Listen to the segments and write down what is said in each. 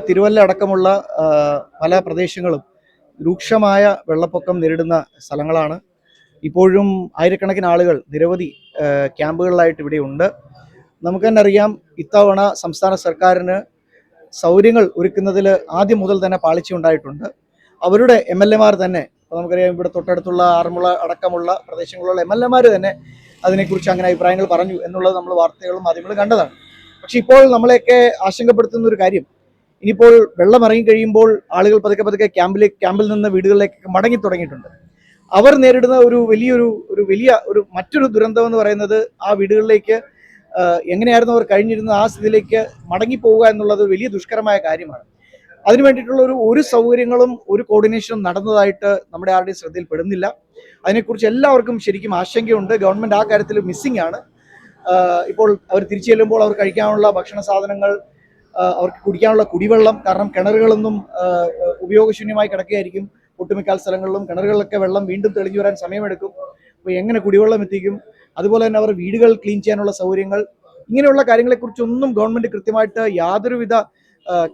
തിരുവല്ല അടക്കമുള്ള പല പ്രദേശങ്ങളും രൂക്ഷമായ വെള്ളപ്പൊക്കം നേരിടുന്ന സ്ഥലങ്ങളാണ്. ഇപ്പോഴും ആയിരക്കണക്കിന് ആളുകൾ നിരവധി ക്യാമ്പുകളിലായിട്ട് ഇവിടെയുണ്ട്. നമുക്ക് തന്നെ അറിയാം, ഇത്തവണ സംസ്ഥാന സർക്കാരിന് സൗകര്യങ്ങൾ ഒരുക്കുന്നതിൽ ആദ്യം മുതൽ തന്നെ പാളിച്ചയുണ്ടായിട്ടുണ്ട്. അവരുടെ MLA തന്നെ, നമുക്കറിയാം, ഇവിടെ തൊട്ടടുത്തുള്ള ആറന്മുള അടക്കമുള്ള പ്രദേശങ്ങളിലുള്ള MLA തന്നെ അതിനെക്കുറിച്ച് അങ്ങനെ അഭിപ്രായങ്ങൾ പറഞ്ഞു എന്നുള്ളത് നമ്മൾ വാർത്തകളും മാധ്യമങ്ങളും കണ്ടതാണ്. പക്ഷെ ഇപ്പോൾ നമ്മളെയൊക്കെ ആശങ്കപ്പെടുത്തുന്ന ഒരു കാര്യം, ഇനിയിപ്പോൾ വെള്ളം ഇറങ്ങി കഴിയുമ്പോൾ ആളുകൾ പതുക്കെ ക്യാമ്പിൽ നിന്ന് വീടുകളിലേക്ക് മടങ്ങി തുടങ്ങിയിട്ടുണ്ട്. അവർ നേരിടുന്ന ഒരു മറ്റൊരു ദുരന്തം എന്ന് പറയുന്നത്, ആ വീടുകളിലേക്ക് എങ്ങനെയായിരുന്നു അവർ കഴിഞ്ഞിരുന്നത് ആ സ്ഥിതിയിലേക്ക് മടങ്ങിപ്പോവുക എന്നുള്ളത് വലിയ ദുഷ്കരമായ കാര്യമാണ്. അതിനു വേണ്ടിയിട്ടുള്ള ഒരു സൗകര്യങ്ങളും ഒരു കോർഡിനേഷനും നടന്നതായിട്ട് നമ്മുടെ ആരുടെയും ശ്രദ്ധയിൽപ്പെടുന്നില്ല. അതിനെക്കുറിച്ച് എല്ലാവർക്കും ശരിക്കും ആശങ്കയുണ്ട്. ഗവൺമെന്റ് ആ കാര്യത്തിൽ മിസ്സിംഗ് ആണ്. ഇപ്പോൾ അവർ തിരിച്ചു ചെല്ലുമ്പോൾ അവർ കഴിക്കാനുള്ള ഭക്ഷണ സാധനങ്ങൾ, അവർക്ക് കുടിക്കാനുള്ള കുടിവെള്ളം, കാരണം കിണറുകളൊന്നും ഉപയോഗശൂന്യമായി കിടക്കുകയായിരിക്കും. ഒട്ടുമിക്ക സ്ഥലങ്ങളിലും കിണറുകളിലൊക്കെ വെള്ളം വീണ്ടും തെളിഞ്ഞു വരാൻ സമയമെടുക്കും. അപ്പോൾ എങ്ങനെ കുടിവെള്ളം എത്തിക്കും? അതുപോലെ തന്നെ അവർ വീടുകൾ ക്ലീൻ ചെയ്യാനുള്ള സൗകര്യങ്ങൾ, ഇങ്ങനെയുള്ള കാര്യങ്ങളെക്കുറിച്ചൊന്നും ഗവൺമെന്റ് കൃത്യമായിട്ട് യാതൊരുവിധ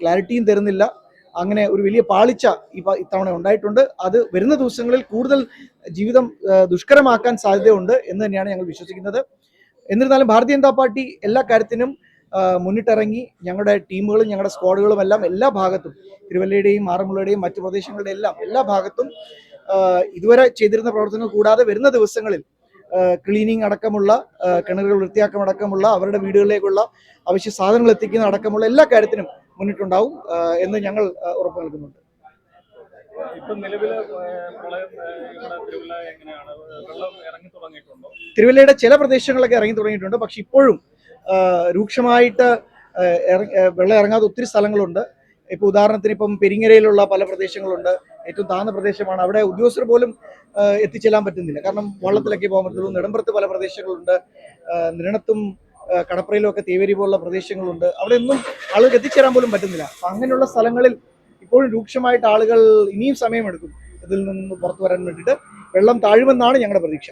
ക്ലാരിറ്റിയും തരുന്നില്ല. അങ്ങനെ ഒരു വലിയ പാളിച്ച ഇത്തവണ ഉണ്ടായിട്ടുണ്ട്. അത് വരുന്ന ദിവസങ്ങളിൽ കൂടുതൽ ജീവിതം ദുഷ്കരമാക്കാൻ സാധ്യതയുണ്ട് എന്ന് തന്നെയാണ് ഞങ്ങൾ വിശ്വസിക്കുന്നത്. എന്നിരുന്നാലും ഭാരതീയ ജനതാ പാർട്ടി എല്ലാ കാര്യത്തിനും മുന്നിട്ടിറങ്ങി, ഞങ്ങളുടെ ടീമുകളും ഞങ്ങളുടെ സ്ക്വാഡുകളും എല്ലാം എല്ലാ ഭാഗത്തും, തിരുവല്ലയുടെയും ആറന്മുളയുടെയും മറ്റു പ്രദേശങ്ങളുടെ എല്ലാ ഭാഗത്തും ഇതുവരെ ചെയ്തിരുന്ന പ്രവർത്തനങ്ങൾ കൂടാതെ വരുന്ന ദിവസങ്ങളിൽ ക്ലീനിങ് അടക്കമുള്ള, കിണറുകൾ വൃത്തിയാക്കം അടക്കമുള്ള, അവരുടെ വീടുകളിലേക്കുള്ള അവശ്യ സാധനങ്ങൾ എത്തിക്കുന്ന അടക്കമുള്ള എല്ലാ കാര്യത്തിനും മുന്നിട്ടുണ്ടാവും എന്ന് ഞങ്ങൾ ഉറപ്പു നൽകുന്നുണ്ട്. തിരുവല്ലയുടെ ചില പ്രദേശങ്ങളൊക്കെ ഇറങ്ങി തുടങ്ങിയിട്ടുണ്ട്. പക്ഷെ ഇപ്പോഴും രൂക്ഷമായിട്ട് വെള്ളം ഇറങ്ങാതെ ഒത്തിരി സ്ഥലങ്ങളുണ്ട്. ഇപ്പോൾ ഉദാഹരണത്തിന് ഇപ്പം പെരിങ്ങരയിലുള്ള പല പ്രദേശങ്ങളുണ്ട്. ഏറ്റവും താഴ്ന്ന പ്രദേശമാണ്. അവിടെ ഉദ്യോഗസ്ഥർ പോലും എത്തിച്ചെല്ലാൻ പറ്റുന്നില്ല. കാരണം വള്ളത്തിലൊക്കെ പോകാൻ പറ്റുള്ളൂ. നെടുമ്പുറത്ത് പല പ്രദേശങ്ങളുണ്ട്. നിരണത്തും കടപ്രയിലും ഒക്കെ തേവേരി പോലുള്ള പ്രദേശങ്ങളുണ്ട്. അവിടെ ഒന്നും ആളുകൾക്ക് എത്തിച്ചേരാൻ പോലും പറ്റുന്നില്ല. അപ്പം അങ്ങനെയുള്ള സ്ഥലങ്ങളിൽ ഇപ്പോഴും രൂക്ഷമായിട്ട് ആളുകൾ ഇനിയും സമയമെടുക്കും ഇതിൽ നിന്ന് പുറത്തു വരാൻ വേണ്ടിയിട്ട്. വെള്ളം താഴുമെന്നാണ് ഞങ്ങളുടെ പ്രതീക്ഷ.